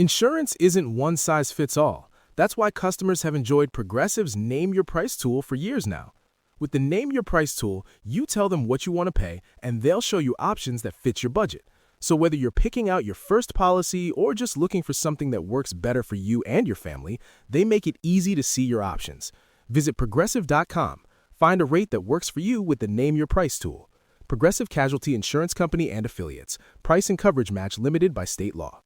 Insurance isn't one size fits all. That's why customers have enjoyed Progressive's Name Your Price tool for years now. With the Name Your Price tool, you tell them what you want to pay, and they'll show you options that fit your budget. So whether you're picking out your first policy or just looking for something that works better for you and your family, they make it easy to see your options. Visit progressive.com. Find a rate that works for you with the Name Your Price tool. Progressive Casualty Insurance Company and Affiliates. Price and coverage match limited by state law.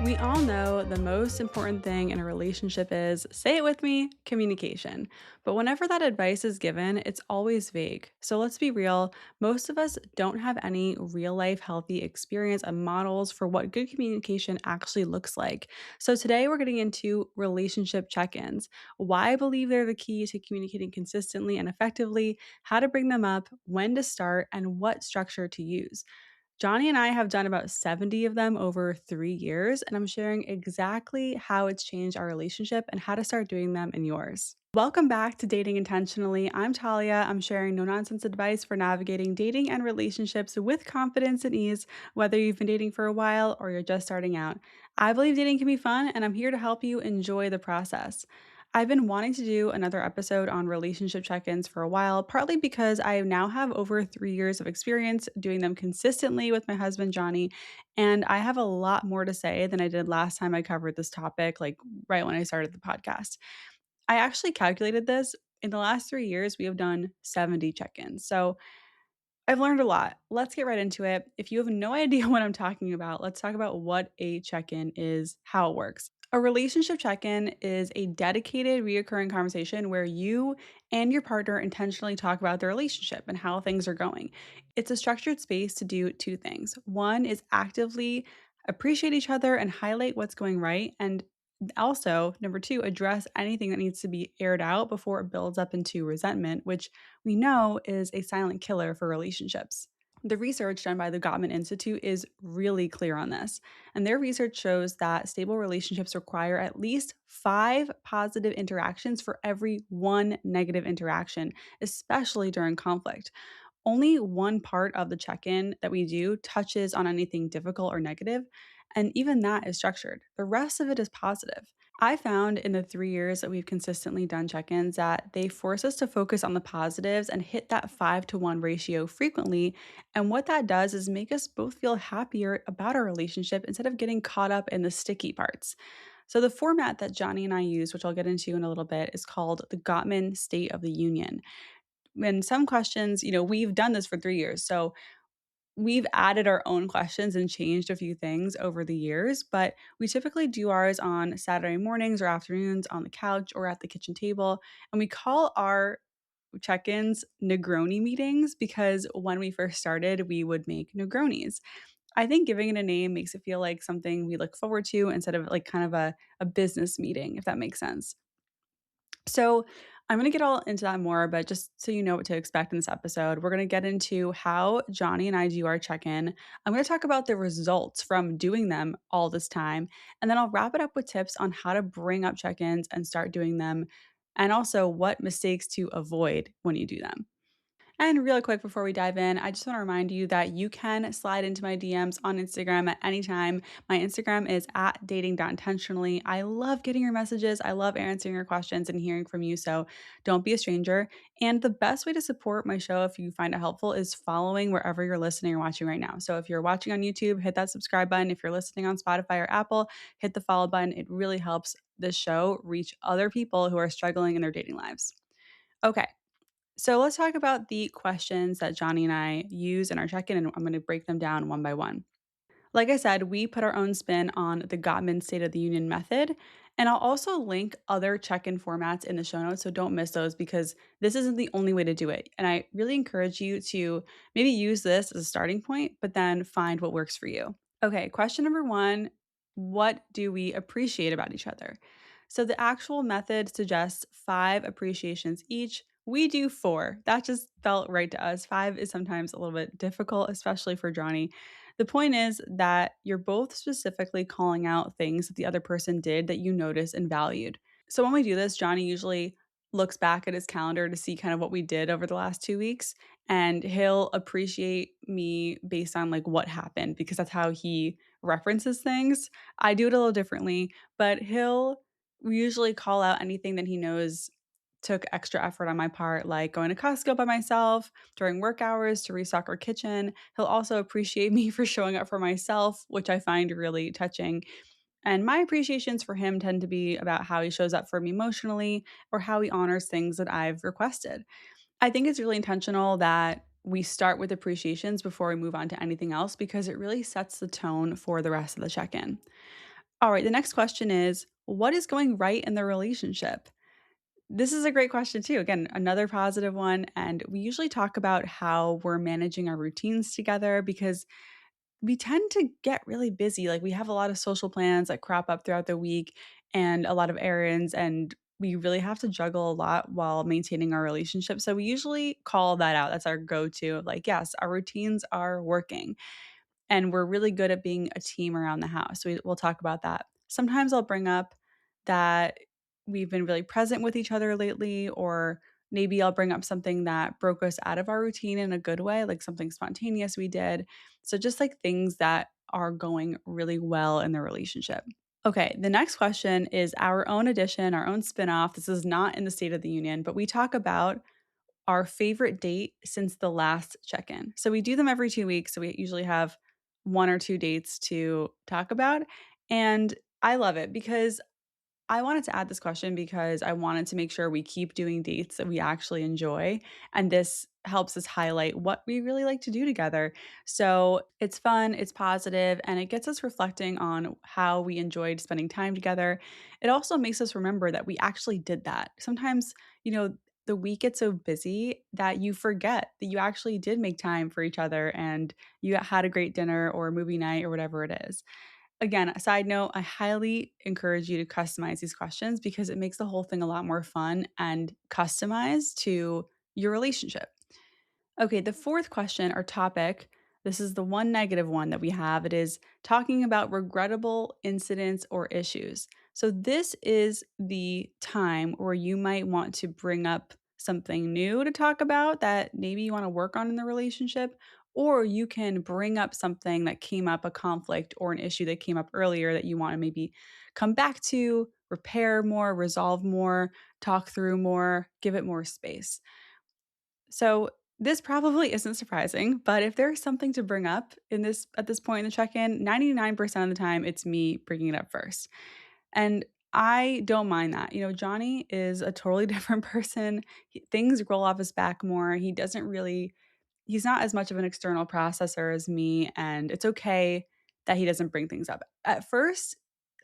We all know the most important thing in a relationship is, say it with me, communication. But whenever that advice is given, it's always vague. So let's be real, most of us don't have any real life healthy experience and models for what good communication actually looks like. So today we're getting into relationship check ins, why I believe they're the key to communicating consistently and effectively, how to bring them up, when to start, and what structure to use. Johnny and I have done about 70 of them over 3 years, and I'm sharing exactly how it's changed our relationship and how to start doing them in yours. Welcome back to Dating Intentionally. I'm Talia. I'm sharing no nonsense advice for navigating dating and relationships with confidence and ease, whether you've been dating for a while or you're just starting out. I believe dating can be fun, and I'm here to help you enjoy the process. I've been wanting to do another episode on relationship check ins for a while, partly because I now have over 3 years of experience doing them consistently with my husband, Johnny. And I have a lot more to say than I did last time I covered this topic, like right when I started the podcast. I actually calculated this. In the last 3 years, we have done 70 check ins. So I've learned a lot. Let's get right into it. If you have no idea what I'm talking about, let's talk about what a check in is, how it works. A relationship check in is a dedicated, reoccurring conversation where you and your partner intentionally talk about the relationship and how things are going. It's a structured space to do two things. One is actively appreciate each other and highlight what's going right. And also, number two, address anything that needs to be aired out before it builds up into resentment, which we know is a silent killer for relationships. The research done by the Gottman Institute is really clear on this. And their research shows that stable relationships require at least 5 positive interactions for every one negative interaction, especially during conflict. Only one part of the check in that we do touches on anything difficult or negative, and even that is structured. The rest of it is positive. I found in the 3 years that we've consistently done check ins that they force us to focus on the positives and hit that 5-to-1 ratio frequently. And what that does is make us both feel happier about our relationship instead of getting caught up in the sticky parts. So, the format that Johnny and I use, which I'll get into in a little bit, is called the Gottman State of the Union. And some questions, we've done this for 3 years. So, we've added our own questions and changed a few things over the years, but we typically do ours on Saturday mornings or afternoons on the couch or at the kitchen table. And we call our check ins Negroni meetings because when we first started, we would make Negronis. I think giving it a name makes it feel like something we look forward to instead of like kind of a business meeting, if that makes sense. So, I'm going to get all into that more, but just so you know what to expect in this episode, we're going to get into how Johnny and I do our check in. I'm going to talk about the results from doing them all this time. And then I'll wrap it up with tips on how to bring up check ins and start doing them, and also what mistakes to avoid when you do them. And really quick before we dive in, I just want to remind you that you can slide into my DMs on Instagram at any time. My Instagram is at dating.intentionally. I love getting your messages. I love answering your questions and hearing from you. So don't be a stranger. And the best way to support my show, if you find it helpful, is following wherever you're listening or watching right now. So if you're watching on YouTube, hit that subscribe button. If you're listening on Spotify or Apple, hit the follow button. It really helps this show reach other people who are struggling in their dating lives. Okay. So let's talk about the questions that Johnny and I use in our check in, and I'm going to break them down one by one. Like I said, we put our own spin on the Gottman State of the Union method, and I'll also link other check in formats in the show notes, so don't miss those because this isn't the only way to do it. And I really encourage you to maybe use this as a starting point, but then find what works for you. Okay, question number one: what do we appreciate about each other? So the actual method suggests 5 appreciations each. We do 4. That just felt right to us. 5 is sometimes a little bit difficult, especially for Johnny. The point is that you're both specifically calling out things that the other person did that you noticed and valued. So when we do this, Johnny usually looks back at his calendar to see kind of what we did over the last 2 weeks, and he'll appreciate me based on, like, what happened because that's how he references things. I do it a little differently, but he'll usually call out anything that he knows took extra effort on my part, like going to Costco by myself during work hours to restock our kitchen. He'll also appreciate me for showing up for myself, which I find really touching. And my appreciations for him tend to be about how he shows up for me emotionally or how he honors things that I've requested. I think it's really intentional that we start with appreciations before we move on to anything else because it really sets the tone for the rest of the check in. All right, the next question is, what is going right in the relationship? This is a great question too. Again, another positive one. And we usually talk about how we're managing our routines together because we tend to get really busy. Like we have a lot of social plans that crop up throughout the week and a lot of errands, and we really have to juggle a lot while maintaining our relationship. So we usually call that out. That's our go to of like, yes, our routines are working and we're really good at being a team around the house. We'll talk about that. Sometimes I'll bring up that we've been really present with each other lately, or maybe I'll bring up something that broke us out of our routine in a good way, like something spontaneous we did. So just like things that are going really well in the relationship. Okay, the next question is our own edition, our own spinoff. This is not in the State of the Union, but we talk about our favorite date since the last check in. So we do them every 2 weeks. So we usually have one or two dates to talk about. And I love it because I wanted to add this question because I wanted to make sure we keep doing dates that we actually enjoy. And this helps us highlight what we really like to do together. So it's fun, it's positive, and it gets us reflecting on how we enjoyed spending time together. It also makes us remember that we actually did that. Sometimes, the week gets so busy that you forget that you actually did make time for each other and you had a great dinner or movie night or whatever it is. Again, a side note, I highly encourage you to customize these questions because it makes the whole thing a lot more fun and customized to your relationship. Okay, the fourth question or topic, this is the one negative one that we have. It is talking about regrettable incidents or issues. So, this is the time where you might want to bring up something new to talk about that maybe you want to work on in the relationship, or you can bring up something that came up, a conflict or an issue that came up earlier that you want to maybe come back to, repair more, resolve more, talk through more, give it more space. So, this probably isn't surprising, but if there's something to bring up in this at this point in the check-in, 99% of the time it's me bringing it up first. And I don't mind that. Johnny is a totally different person. Things roll off his back more. He's not as much of an external processor as me, and it's okay that he doesn't bring things up. At first,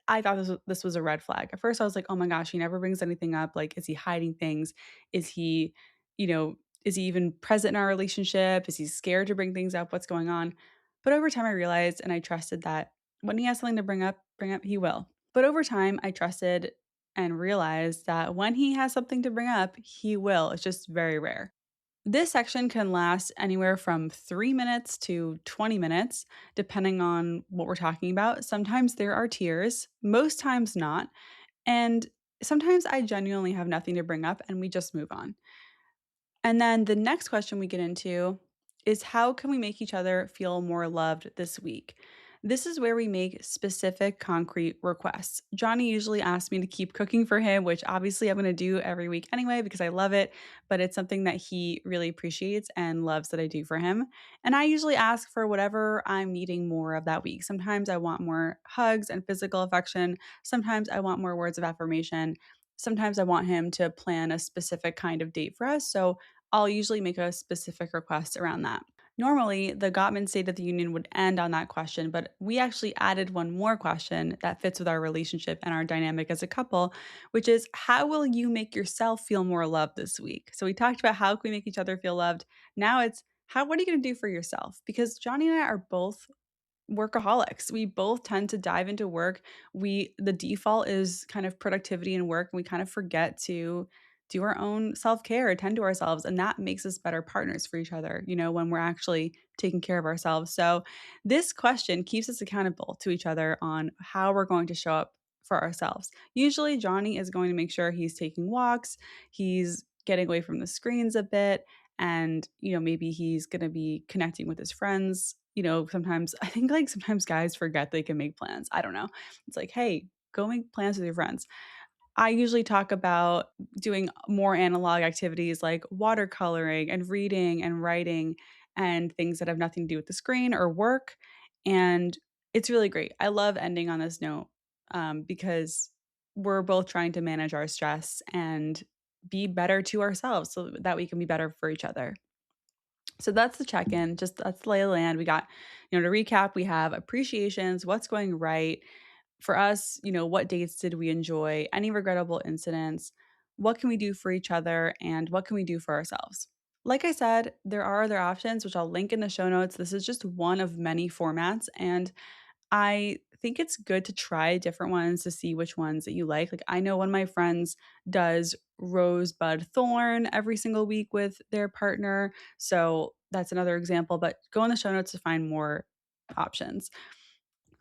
I thought this was a red flag. At first, I was like, "Oh my gosh, he never brings anything up. Like, is he hiding things? Is he, you know, is he even present in our relationship? Is he scared to bring things up? What's going on?" But over time, I realized and I trusted that when he has something to bring up, he will. But over time, I trusted and realized that when he has something to bring up, he will. It's just very rare. This section can last anywhere from 3 minutes to 20 minutes, depending on what we're talking about. Sometimes there are tears, most times not. And sometimes I genuinely have nothing to bring up and we just move on. And then the next question we get into is how can we make each other feel more loved this week? This is where we make specific, concrete requests. Johnny usually asks me to keep cooking for him, which obviously I'm going to do every week anyway because I love it, but it's something that he really appreciates and loves that I do for him. And I usually ask for whatever I'm needing more of that week. Sometimes I want more hugs and physical affection. Sometimes I want more words of affirmation. Sometimes I want him to plan a specific kind of date for us. So I'll usually make a specific request around that. Normally, the Gottman State of the Union would end on that question, but we actually added one more question that fits with our relationship and our dynamic as a couple, which is how will you make yourself feel more loved this week? So we talked about how can we make each other feel loved. Now it's what are you going to do for yourself? Because Johnny and I are both workaholics. We both tend to dive into work. The default is kind of productivity and work, and we kind of forget to do our own self-care, attend to ourselves, and that makes us better partners for each other, when we're actually taking care of ourselves. So, this question keeps us accountable to each other on how we're going to show up for ourselves. Usually, Johnny is going to make sure he's taking walks, he's getting away from the screens a bit, and, maybe he's going to be connecting with his friends. Sometimes I think like sometimes guys forget they can make plans. I don't know. It's like, hey, go make plans with your friends. I usually talk about doing more analog activities like watercoloring and reading and writing and things that have nothing to do with the screen or work. And it's really great. I love ending on this note because we're both trying to manage our stress and be better to ourselves so that we can be better for each other. So that's the check in. Just that's the lay of the land. We got, to recap, we have appreciations, what's going right, for us, what dates did we enjoy? Any regrettable incidents? What can we do for each other? And what can we do for ourselves? Like I said, there are other options, which I'll link in the show notes. This is just one of many formats. And I think it's good to try different ones to see which ones that you like. Like, I know one of my friends does rosebud thorn every single week with their partner. So that's another example, but go in the show notes to find more options.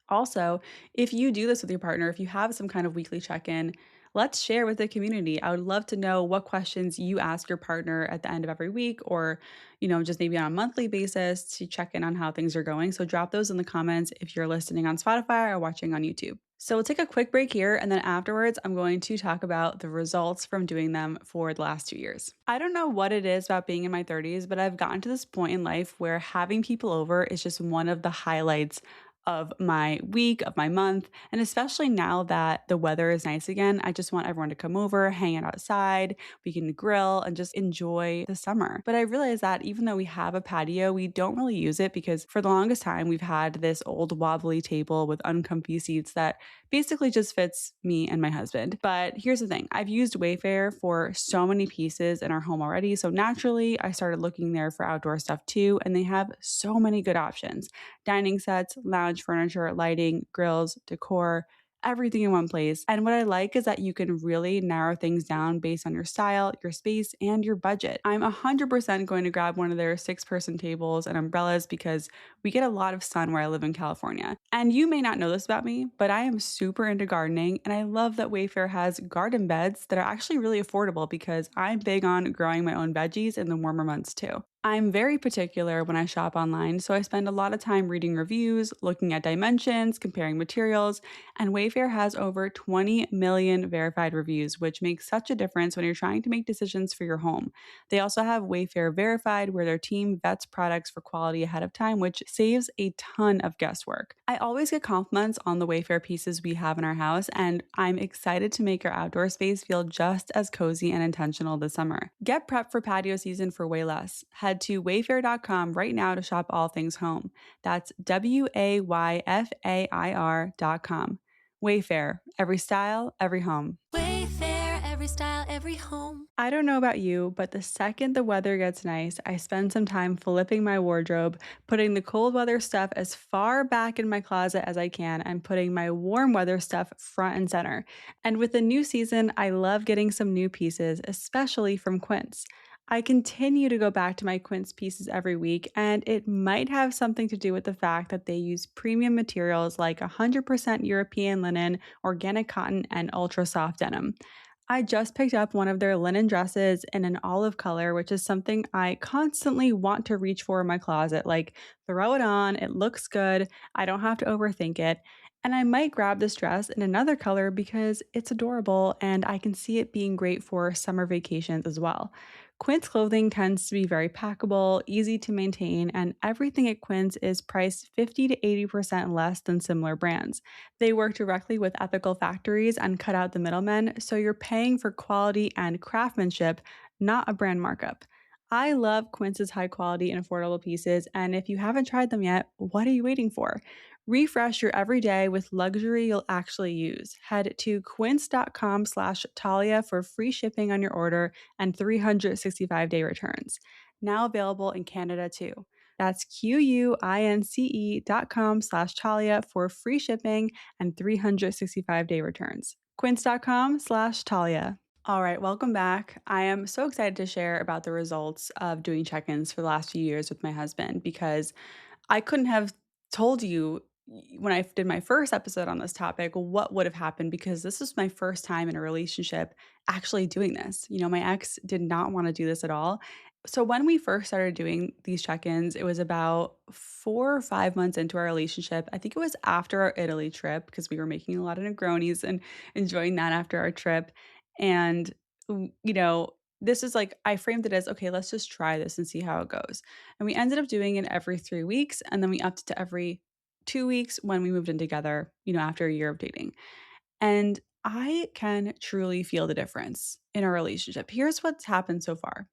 Also, if you do this with your partner, if you have some kind of weekly check in, let's share with the community. I would love to know what questions you ask your partner at the end of every week or, just maybe on a monthly basis to check in on how things are going. So drop those in the comments if you're listening on Spotify or watching on YouTube. So we'll take a quick break here, and then afterwards, I'm going to talk about the results from doing them for the last 2 years. I don't know what it is about being in my 30s, but I've gotten to this point in life where having people over is just one of the highlights of my week, of my month. And especially now that the weather is nice again, I just want everyone to come over, hang out outside, we can grill and just enjoy the summer. But I realized that even though we have a patio, we don't really use it because for the longest time, we've had this old wobbly table with uncomfy seats that basically just fits me and my husband. But here's the thing, I've used Wayfair for so many pieces in our home already. So naturally, I started looking there for outdoor stuff too. And they have so many good options: dining sets, lounge furniture, lighting, grills, decor, everything in one place. And what I like is that you can really narrow things down based on your style, your space, and your budget. I'm 100% going to grab one of their 6-person tables and umbrellas because we get a lot of sun where I live in California. And you may not know this about me, but I am super into gardening, and I love that Wayfair has garden beds that are actually really affordable because I'm big on growing my own veggies in the warmer months too. I'm very particular when I shop online, so I spend a lot of time reading reviews, looking at dimensions, comparing materials, and Wayfair has over 20 million verified reviews, which makes such a difference when you're trying to make decisions for your home. They also have Wayfair Verified, where their team vets products for quality ahead of time, which saves a ton of guesswork. I always get compliments on the Wayfair pieces we have in our house, and I'm excited to make our outdoor space feel just as cozy and intentional this summer. Get prepped for patio season for way less. Head to wayfair.com right now to shop all things home. That's WAYFAIR.com. Wayfair, every style, every home. Wayfair, every style, every home. I don't know about you, but the second the weather gets nice, I spend some time flipping my wardrobe, putting the cold weather stuff as far back in my closet as I can, and putting my warm weather stuff front and center. And with the new season, I love getting some new pieces, especially from Quince. I continue to go back to my Quince pieces every week, and it might have something to do with the fact that they use premium materials like 100% European linen, organic cotton, and ultra soft denim. I just picked up one of their linen dresses in an olive color, which is something I constantly want to reach for in my closet. Like, throw it on, it looks good, I don't have to overthink it. And I might grab this dress in another color because it's adorable and I can see it being great for summer vacations as well. Quince clothing tends to be very packable, easy to maintain, and everything at Quince is priced 50 to 80% less than similar brands. They work directly with ethical factories and cut out the middlemen, so you're paying for quality and craftsmanship, not a brand markup. I love Quince's high quality and affordable pieces, and if you haven't tried them yet, what are you waiting for? Refresh your everyday with luxury you'll actually use. Head to quince.com/Talia for free shipping on your order and 365-day returns. Now available in Canada too. That's QUINCE.com/Talia for free shipping and 365-day returns. Quince.com/Talia. All right, welcome back. I am so excited to share about the results of doing check ins for the last few years with my husband because I couldn't have told you when I did my first episode on this topic, what would have happened because this is my first time in a relationship actually doing this. My ex did not want to do this at all. So when we first started doing these check-ins, it was about 4 or 5 months into our relationship. I think it was after our Italy trip because we were making a lot of Negronis and enjoying that after our trip. And this is like I framed it as, okay, let's just try this and see how it goes. And we ended up doing it every 3 weeks, and then we upped it to every 2 weeks when we moved in together, after a year of dating. And I can truly feel the difference in our relationship. Here's what's happened so far.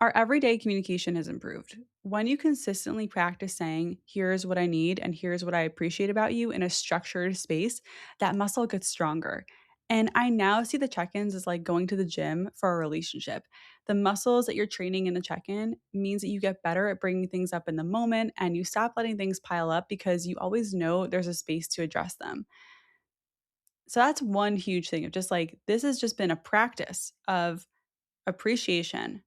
Our everyday communication has improved. When you consistently practice saying, here's what I need and here's what I appreciate about you in a structured space, that muscle gets stronger. And I now see the check ins as like going to the gym for a relationship. The muscles that you're training in the check in means that you get better at bringing things up in the moment and you stop letting things pile up because you always know there's a space to address them. So that's one huge thing of just like, this has just been a practice of appreciation,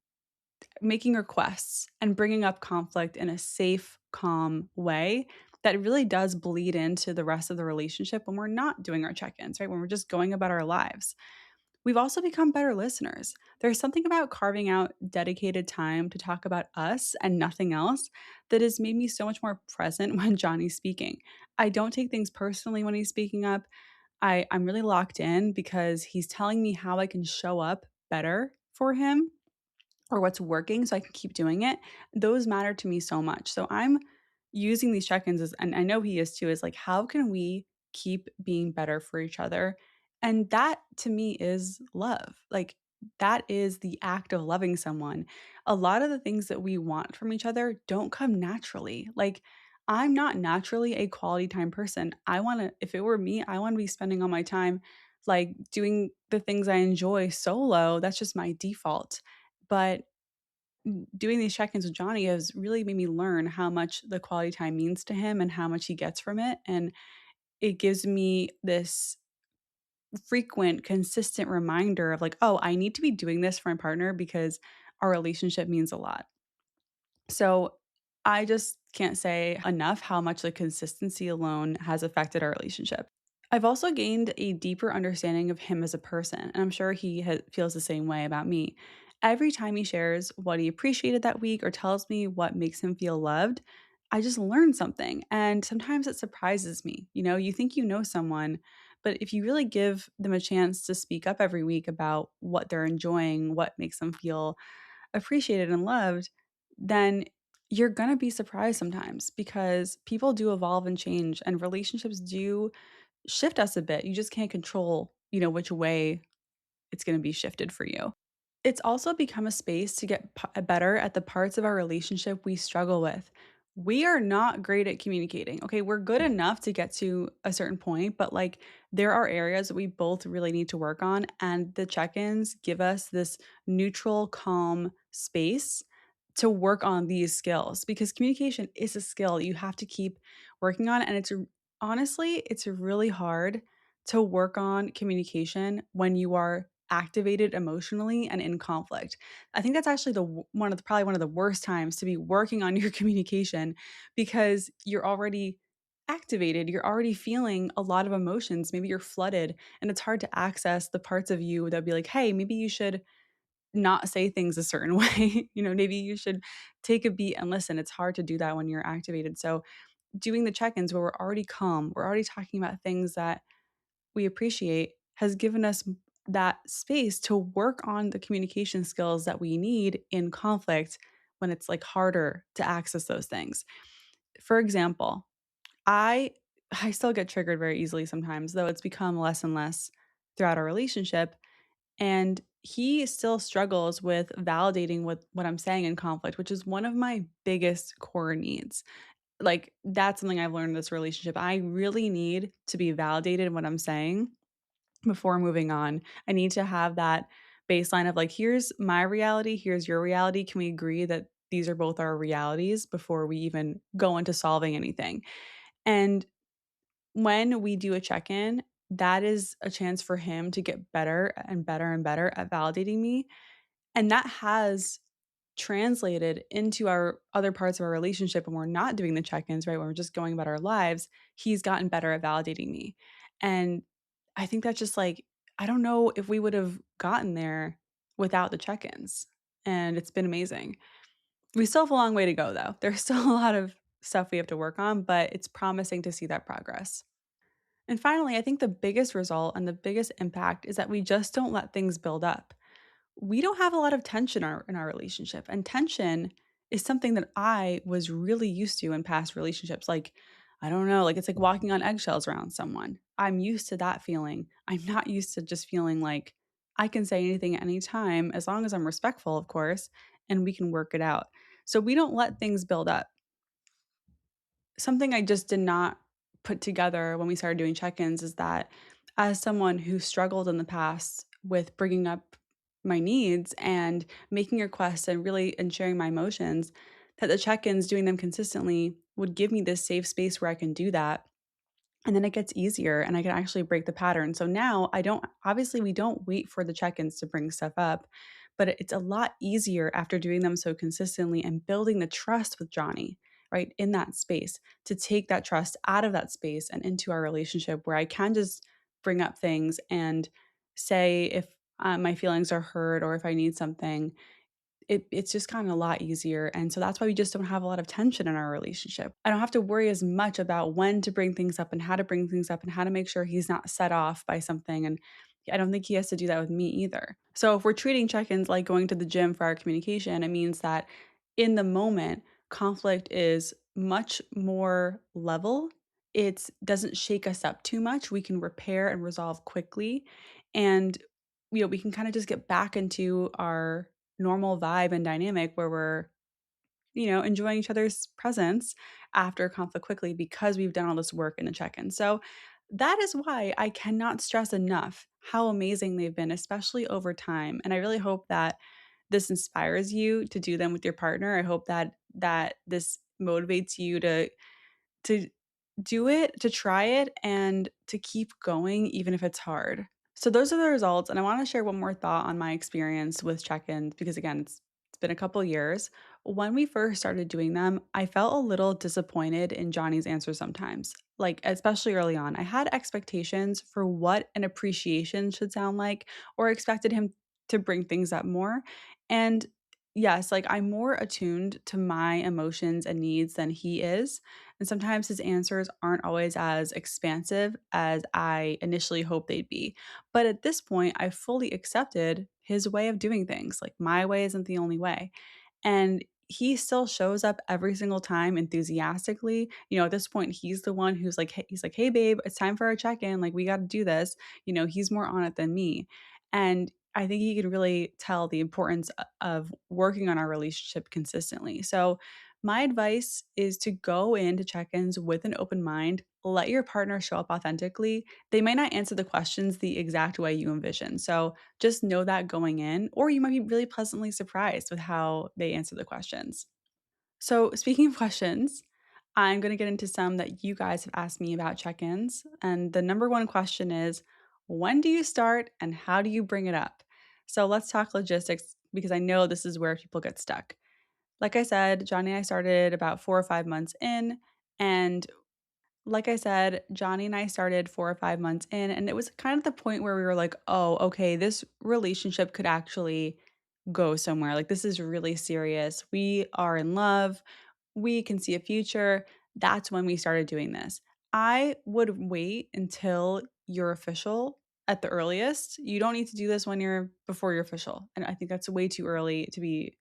making requests and bringing up conflict in a safe, calm way that really does bleed into the rest of the relationship when we're not doing our check ins, right? When we're just going about our lives. We've also become better listeners. There's something about carving out dedicated time to talk about us and nothing else that has made me so much more present when Johnny's speaking. I don't take things personally when he's speaking up. I'm really locked in because he's telling me how I can show up better for him or what's working so I can keep doing it. Those matter to me so much. So I'm using these check-ins as, and I know he is too, is like, how can we keep being better for each other? And that to me is love. Like that is the act of loving someone. A lot of the things that we want from each other don't come naturally. Like I'm not naturally a quality time person. I want to, if it were me, I want to be spending all my time like doing the things I enjoy solo. That's just my default. But doing these check-ins with Johnny has really made me learn how much the quality time means to him and how much he gets from it, and it gives me this frequent, consistent reminder of like, "Oh, I need to be doing this for my partner because our relationship means a lot." So, I just can't say enough how much the consistency alone has affected our relationship. I've also gained a deeper understanding of him as a person, and I'm sure he feels the same way about me. Every time he shares what he appreciated that week or tells me what makes him feel loved, I just learn something. And sometimes it surprises me. You think you know someone, but if you really give them a chance to speak up every week about what they're enjoying, what makes them feel appreciated and loved, then you're going to be surprised sometimes because people do evolve and change and relationships do shift us a bit. You just can't control, which way it's going to be shifted for you. It's also become a space to get better at the parts of our relationship we struggle with. We are not great at communicating. Okay, we're good enough to get to a certain point, but like there are areas that we both really need to work on. And the check ins give us this neutral, calm space to work on these skills because communication is a skill that you have to keep working on. And honestly, it's really hard to work on communication when you are activated emotionally and in conflict. I think that's actually probably one of the worst times to be working on your communication because you're already activated, you're already feeling a lot of emotions, maybe you're flooded and it's hard to access the parts of you that would be like, "Hey, maybe you should not say things a certain way." Maybe you should take a beat and listen. It's hard to do that when you're activated. So, doing the check-ins where we're already calm, we're already talking about things that we appreciate has given us that space to work on the communication skills that we need in conflict when it's like harder to access those things. For example, I I still get triggered very easily sometimes, though it's become less and less throughout our relationship, and he still struggles with validating what I'm saying in conflict, which is one of my biggest core needs. Like that's something I've learned in this relationship. I really need to be validated in what I'm saying before moving on. I need to have that baseline of like, here's my reality, here's your reality. Can we agree that these are both our realities before we even go into solving anything? And when we do a check in, that is a chance for him to get better and better and better at validating me. And that has translated into our other parts of our relationship when we're not doing the check-ins, right? When we're just going about our lives, he's gotten better at validating me. And I think that's just like, I don't know if we would have gotten there without the check-ins. And it's been amazing. We still have a long way to go though. There's still a lot of stuff we have to work on, but it's promising to see that progress. And finally, I think the biggest result and the biggest impact is that we just don't let things build up. We don't have a lot of tension in our relationship. And tension is something that I was really used to in past relationships. Like, I don't know, like it's like walking on eggshells around someone. I'm used to that feeling. I'm not used to just feeling like I can say anything at any time as long as I'm respectful, of course, and we can work it out. So we don't let things build up. Something I just did not put together when we started doing check-ins is that as someone who struggled in the past with bringing up my needs and making requests and really and sharing my emotions, that the check-ins, doing them consistently would give me this safe space where I can do that. And then it gets easier and I can actually break the pattern. So now I don't, obviously, we don't wait for the check ins to bring stuff up, but it's a lot easier after doing them so consistently and building the trust with Johnny, right, in that space to take that trust out of that space and into our relationship where I can just bring up things and say if my feelings are hurt or if I need something. It's just kinda a lot easier, and so that's why we just don't have a lot of tension in our relationship. I don't have to worry as much about when to bring things up and how to bring things up and how to make sure he's not set off by something, and I don't think he has to do that with me either. So if we're treating check-ins like going to the gym for our communication, it means that in the moment, conflict is much more level. It doesn't shake us up too much. We can repair and resolve quickly, and, we can kinda just get back into our normal vibe and dynamic where we're, enjoying each other's presence after conflict quickly because we've done all this work in the check-in. So that is why I cannot stress enough how amazing they've been, especially over time. And I really hope that this inspires you to do them with your partner. I hope that this motivates you to do it, to try it, and to keep going even if it's hard. So those are the results, and I wanna share one more thought on my experience with check-ins because again, it's been a couple years. When we first started doing them, I felt a little disappointed in Johnny's answers sometimes, like, especially early on. I had expectations for what an appreciation should sound like, or expected him to bring things up more, and yes, like, I'm more attuned to my emotions and needs than he is, and sometimes his answers aren't always as expansive as I initially hoped they'd be. But at this point, I fully accepted his way of doing things. Like my way isn't the only way. And he still shows up every single time enthusiastically. At this point, he's the one who's like, hey, he's like, hey, babe, it's time for our check in. Like, we got to do this. He's more on it than me. And I think he can really tell the importance of working on our relationship consistently. So, my advice is to go into check ins with an open mind, let your partner show up authentically. They might not answer the questions the exact way you envision. So, just know that going in, or you might be really pleasantly surprised with how they answer the questions. So, speaking of questions, I'm going to get into some that you guys have asked me about check ins. And the number one question is, when do you start and how do you bring it up? So, let's talk logistics because I know this is where people get stuck. Like I said, Johnny and I started about 4 or 5 months in. And like I said, Johnny and I started 4 or 5 months in, and it was kind of the point where we were like, oh, okay, this relationship could actually go somewhere. Like, this is really serious. We are in love. We can see a future. That's when we started doing this. I would wait until you're official at the earliest. You don't need to do this when you're before you're official. And I think that's way too early to be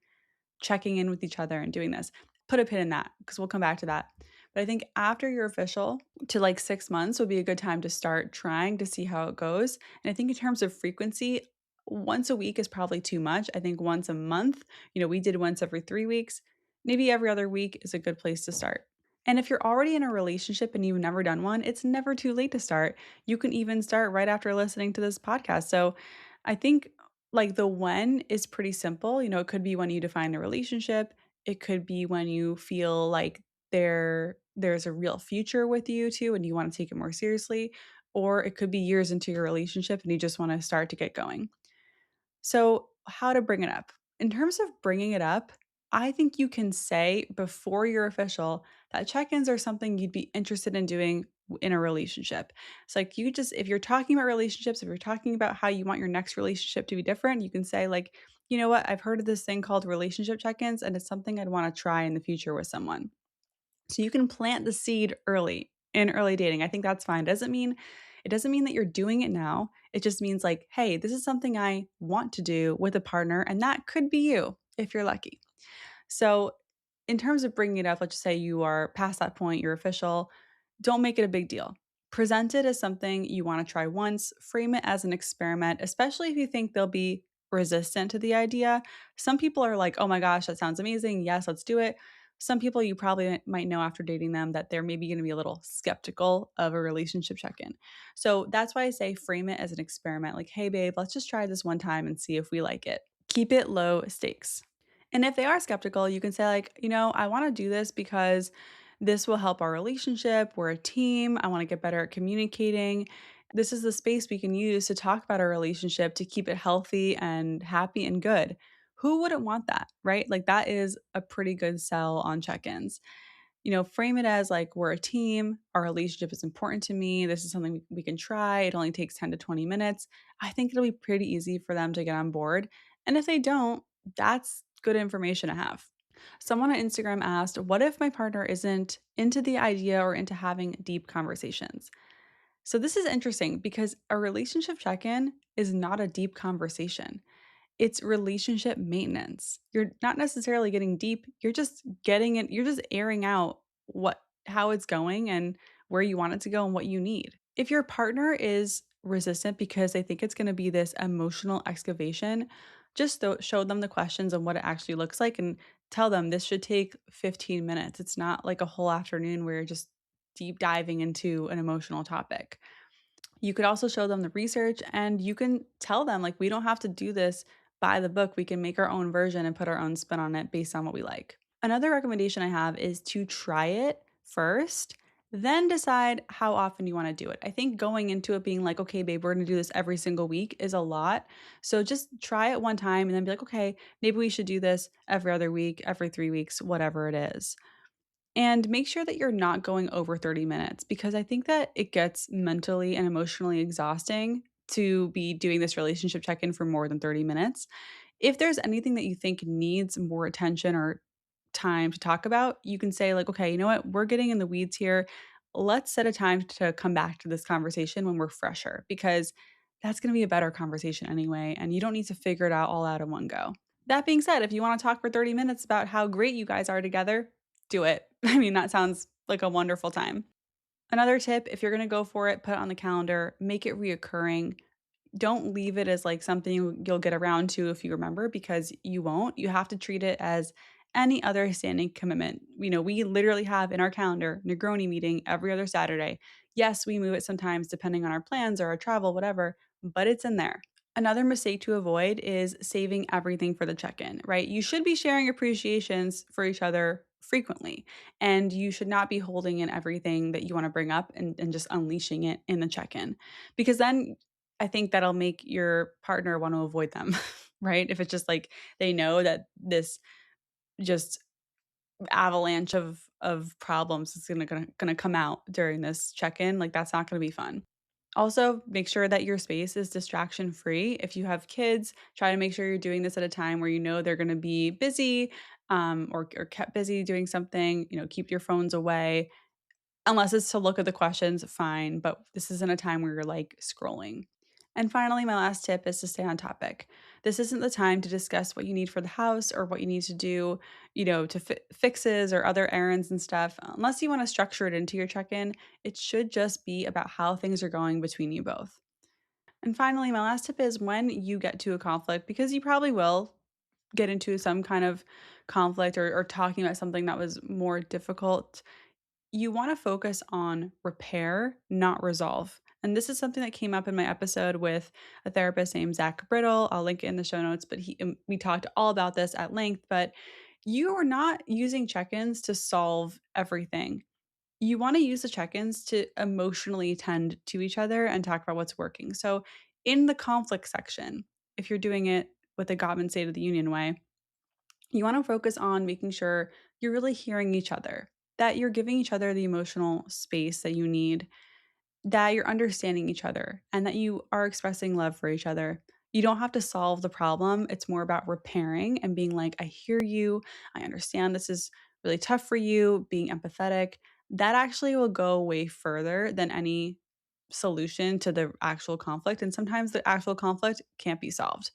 checking in with each other and doing this. Put a pin in that because we'll come back to that. But I think after you're official to like 6 months would be a good time to start trying to see how it goes. And I think in terms of frequency, once a week is probably too much. I think once a month, we did once every 3 weeks. Maybe every other week is a good place to start. And if you're already in a relationship and you've never done one, it's never too late to start. You can even start right after listening to this podcast. So I think like the when is pretty simple. It could be when you define a relationship. It could be when you feel like there's a real future with you two and you want to take it more seriously, or it could be years into your relationship and you just want to start to get going. So, how to bring it up? In terms of bringing it up, I think you can say before you're official that check-ins are something you'd be interested in doing in a relationship. It's like you just if you're talking about relationships, if you're talking about how you want your next relationship to be different, you can say like, "You know what? I've heard of this thing called relationship check-ins and it's something I'd want to try in the future with someone." So you can plant the seed early in early dating. I think that's fine. It doesn't mean that you're doing it now. It just means like, "Hey, this is something I want to do with a partner and that could be you if you're lucky." So, in terms of bringing it up, let's just say you are past that point, you're official, don't make it a big deal. Present it as something you want to try once, frame it as an experiment, especially if you think they'll be resistant to the idea. Some people are like, oh my gosh, that sounds amazing. Yes, let's do it. Some people you probably might know after dating them that they're maybe going to be a little skeptical of a relationship check in. So that's why I say frame it as an experiment like, hey, babe, let's just try this one time and see if we like it. Keep it low stakes. And if they are skeptical, you can say, like, I want to do this because this will help our relationship. We're a team. I want to get better at communicating. This is the space we can use to talk about our relationship to keep it healthy and happy and good. Who wouldn't want that, right? Like, that is a pretty good sell on check ins. Frame it as like, we're a team. Our relationship is important to me. This is something we can try. It only takes 10 to 20 minutes. I think it'll be pretty easy for them to get on board. And if they don't, that's good information to have. Someone on Instagram asked, what if my partner isn't into the idea or into having deep conversations? So, this is interesting because a relationship check in is not a deep conversation. It's relationship maintenance. You're not necessarily getting deep, you're just getting it you're just airing out how it's going and where you want it to go and what you need. If your partner is resistant because they think it's gonna be this emotional excavation, just show them the questions and what it actually looks like and tell them this should take 15 minutes. It's not like a whole afternoon where you're just deep diving into an emotional topic. You could also show them the research and you can tell them, like, we don't have to do this by the book. We can make our own version and put our own spin on it based on what we like. Another recommendation I have is to try it first, then decide how often you want to do it. I think going into it being like, okay, babe, we're going to do this every single week is a lot. So just try it one time and then be like, okay, maybe we should do this every other week, every 3 weeks, whatever it is. And make sure that you're not going over 30 minutes because I think that it gets mentally and emotionally exhausting to be doing this relationship check in for more than 30 minutes. If there's anything that you think needs more attention or time to talk about, you can say, like, okay, you know what? We're getting in the weeds here. Let's set a time to come back to this conversation when we're fresher because that's going to be a better conversation anyway. And you don't need to figure it all out in one go. That being said, if you want to talk for 30 minutes about how great you guys are together, do it. I mean, that sounds like a wonderful time. Another tip, if you're going to go for it, put it on the calendar, make it reoccurring. Don't leave it as like something you'll get around to if you remember because you won't. You have to treat it as any other standing commitment. We literally have in our calendar Negroni meeting every other Saturday. Yes, we move it sometimes depending on our plans or our travel, whatever, but it's in there. Another mistake to avoid is saving everything for the check in, right? You should be sharing appreciations for each other frequently, and you should not be holding in everything that you want to bring up and just unleashing it in the check in because then I think that'll make your partner want to avoid them, right? If it's just like they know that this just avalanche of problems is gonna come out during this check in, like that's not gonna be fun. Also, make sure that your space is distraction free. If you have kids, try to make sure you're doing this at a time where you know they're going to be busy or kept busy doing something. Keep your phones away. Unless it's to look at the questions, fine, but this isn't a time where you're like scrolling. And finally, my last tip is to stay on topic. This isn't the time to discuss what you need for the house or what you need to do, to fixes or other errands and stuff. Unless you want to structure it into your check in, it should just be about how things are going between you both. And finally, my last tip is when you get to a conflict, because you probably will get into some kind of conflict or talking about something that was more difficult, you want to focus on repair, not resolve. And this is something that came up in my episode with a therapist named Zach Brittle. I'll link it in the show notes, but we talked all about this at length. But you are not using check ins to solve everything. You want to use the check ins to emotionally tend to each other and talk about what's working. So, in the conflict section, if you're doing it with the Gottman State of the Union way, You want to focus on making sure you're really hearing each other, that you're giving each other the emotional space that you need, that you're understanding each other, and that you are expressing love for each other. You don't have to solve the problem. It's more about repairing and being like, I hear you. I understand this is really tough for you, being empathetic. That actually will go way further than any solution to the actual conflict. And sometimes the actual conflict can't be solved.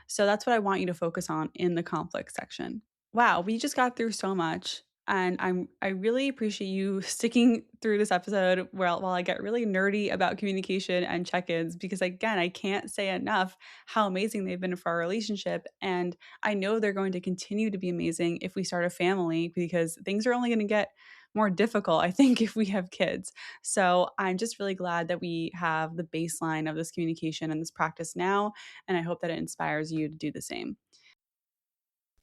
So that's what I want you to focus on in the conflict section. Wow, we just got through so much. And I really appreciate you sticking through this episode while I get really nerdy about communication and check-ins because again, I can't say enough how amazing they've been for our relationship. And I know they're going to continue to be amazing if we start a family because things are only going to get more difficult, I think, if we have kids. So I'm just really glad that we have the baseline of this communication and this practice now. And I hope that it inspires you to do the same.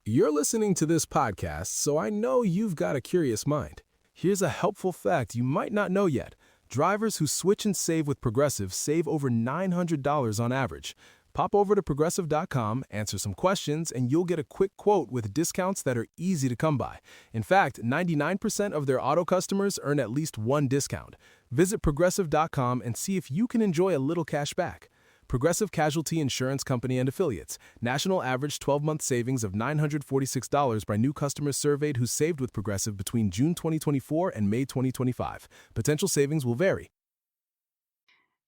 You're listening to this podcast, so I know you've got a curious mind. Here's a helpful fact you might not know yet. Drivers who switch and save with Progressive save over $900 on average. Pop over to Progressive.com, answer some questions, and you'll get a quick quote with discounts that are easy to come by. In fact, 99% of their auto customers earn at least one discount. Visit Progressive.com and see if you can enjoy a little cash back. Progressive Casualty Insurance Company and Affiliates. National average 12-month savings of $946 by new customers surveyed who saved with Progressive between June 2024 and May 2025. Potential savings will vary.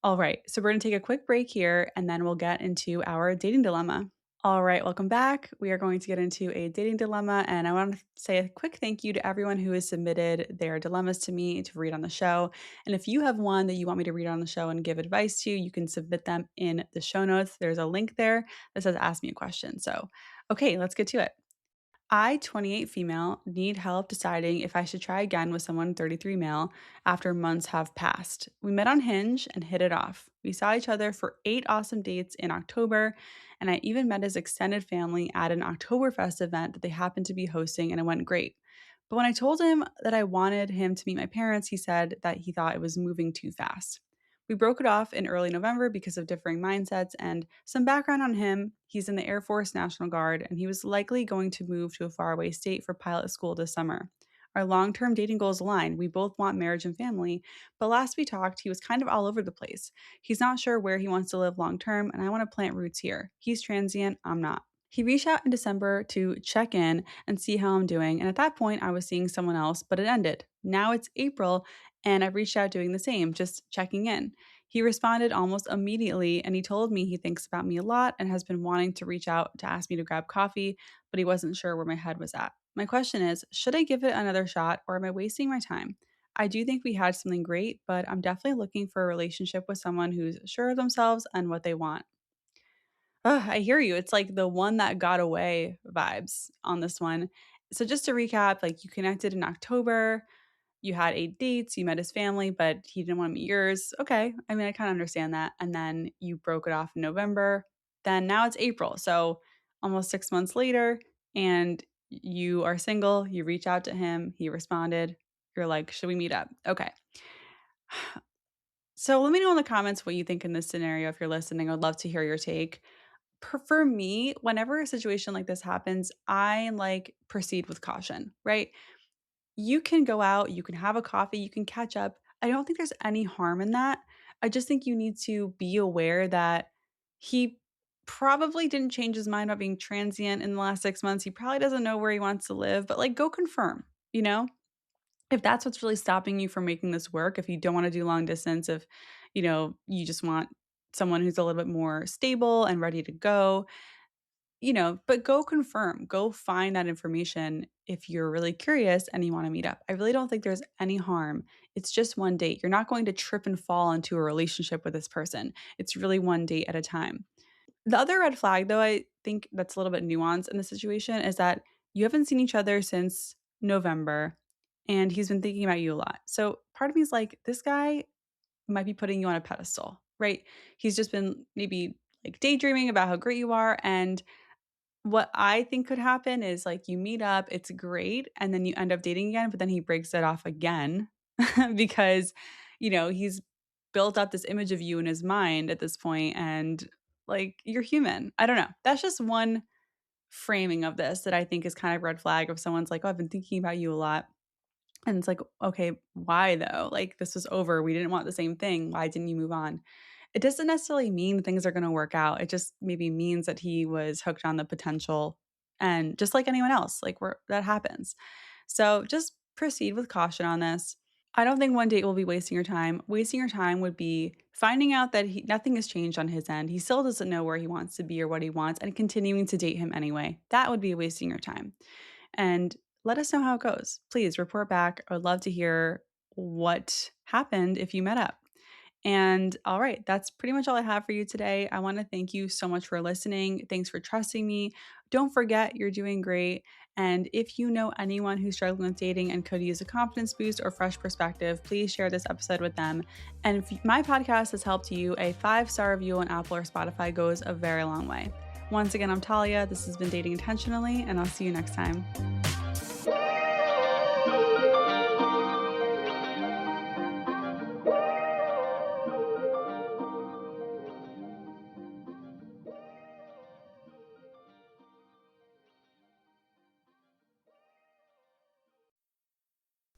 All right, so we're going to take a quick break here and then we'll get into our dating dilemma. All right, welcome back. We are going to get into a dating dilemma, and I want to say a quick thank you to everyone who has submitted their dilemmas to me to read on the show. And if you have one that you want me to read on the show and give advice to, you can submit them in the show notes. There's a link there that says Ask Me a Question. So, okay, let's get to it. I, 28 female, need help deciding if I should try again with someone 33 male after months have passed. We met on Hinge and hit it off. We saw each other for 8 awesome dates in October, and I even met his extended family at an Oktoberfest event that they happened to be hosting, and it went great. But when I told him that I wanted him to meet my parents, he said that he thought it was moving too fast. We broke it off in early November because of differing mindsets, and some background on him: he's in the Air Force National Guard, and he was likely going to move to a faraway state for pilot school this summer. Our long term dating goals align. We both want marriage and family, but last we talked, he was kind of all over the place. He's not sure where he wants to live long term, and I want to plant roots here. He's transient, I'm not. He reached out in December to check in and see how I'm doing, and at that point, I was seeing someone else, but it ended. Now it's April, and I've reached out doing the same, just checking in. He responded almost immediately, and he told me he thinks about me a lot and has been wanting to reach out to ask me to grab coffee, but he wasn't sure where my head was at. My question is, should I give it another shot or am I wasting my time? I do think we had something great, but I'm definitely looking for a relationship with someone who's sure of themselves and what they want. Ugh, I hear you. It's like the one that got away vibes on this one. So just to recap, like you connected in October, you had 8 dates, you met his family, but he didn't want to meet yours. Okay. I mean, I kind of understand that. And then you broke it off in November. Then now it's April. So almost 6 months later, and you are single. You reach out to him. He responded. You're like, should we meet up? Okay. So let me know in the comments what you think in this scenario if you're listening. I'd love to hear your take. For me, whenever a situation like this happens, I like proceed with caution, right? You can go out, you can have a coffee, you can catch up. I don't think there's any harm in that. I just think you need to be aware that he probably didn't change his mind about being transient in the last 6 months. He probably doesn't know where he wants to live, but like go confirm, you know? If that's what's really stopping you from making this work, if you don't want to do long distance, if you just want someone who's a little bit more stable and ready to go, but go confirm, go find that information if you're really curious and you want to meet up. I really don't think there's any harm. It's just one date. You're not going to trip and fall into a relationship with this person. It's really one date at a time. The other red flag, though, I think that's a little bit nuanced in the situation is that you haven't seen each other since November and he's been thinking about you a lot. So part of me is like, this guy might be putting you on a pedestal, right? He's just been maybe like daydreaming about how great you are. And what I think could happen is like you meet up, it's great, and then you end up dating again, but then he breaks it off again because, he's built up this image of you in his mind at this point and like you're human. I don't know. That's just one framing of this that I think is kind of red flag if someone's like, "Oh, I've been thinking about you a lot." And it's like, "Okay, why though? Like this was over. We didn't want the same thing. Why didn't you move on?" It doesn't necessarily mean things are going to work out. It just maybe means that he was hooked on the potential, and just like anyone else, like that happens. So just proceed with caution on this. I don't think one date will be wasting your time. Wasting your time would be finding out that nothing has changed on his end. He still doesn't know where he wants to be or what he wants, and continuing to date him anyway. That would be wasting your time. And let us know how it goes. Please report back. I would love to hear what happened if you met up. And all right, that's pretty much all I have for you today. I want to thank you so much for listening. Thanks for trusting me. Don't forget, you're doing great. And if you know anyone who's struggling with dating and could use a confidence boost or fresh perspective, please share this episode with them. And if my podcast has helped you, a 5-star review on Apple or Spotify goes a very long way. Once again, I'm Talia. This has been Dating Intentionally, and I'll see you next time.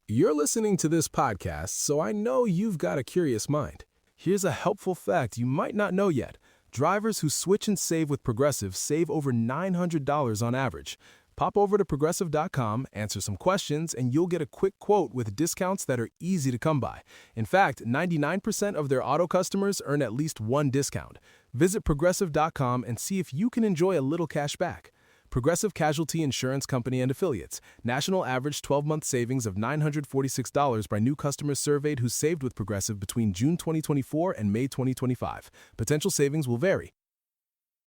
You're listening to this podcast, so I know you've got a curious mind. Here's a helpful fact you might not know yet. Drivers who switch and save with Progressive save over $900 on average. Pop over to Progressive.com, answer some questions, and you'll get a quick quote with discounts that are easy to come by. In fact, 99% of their auto customers earn at least one discount. Visit Progressive.com and see if you can enjoy a little cash back. Progressive Casualty Insurance Company and Affiliates. National average 12-month savings of $946 by new customers surveyed who saved with Progressive between June 2024 and May 2025. Potential savings will vary.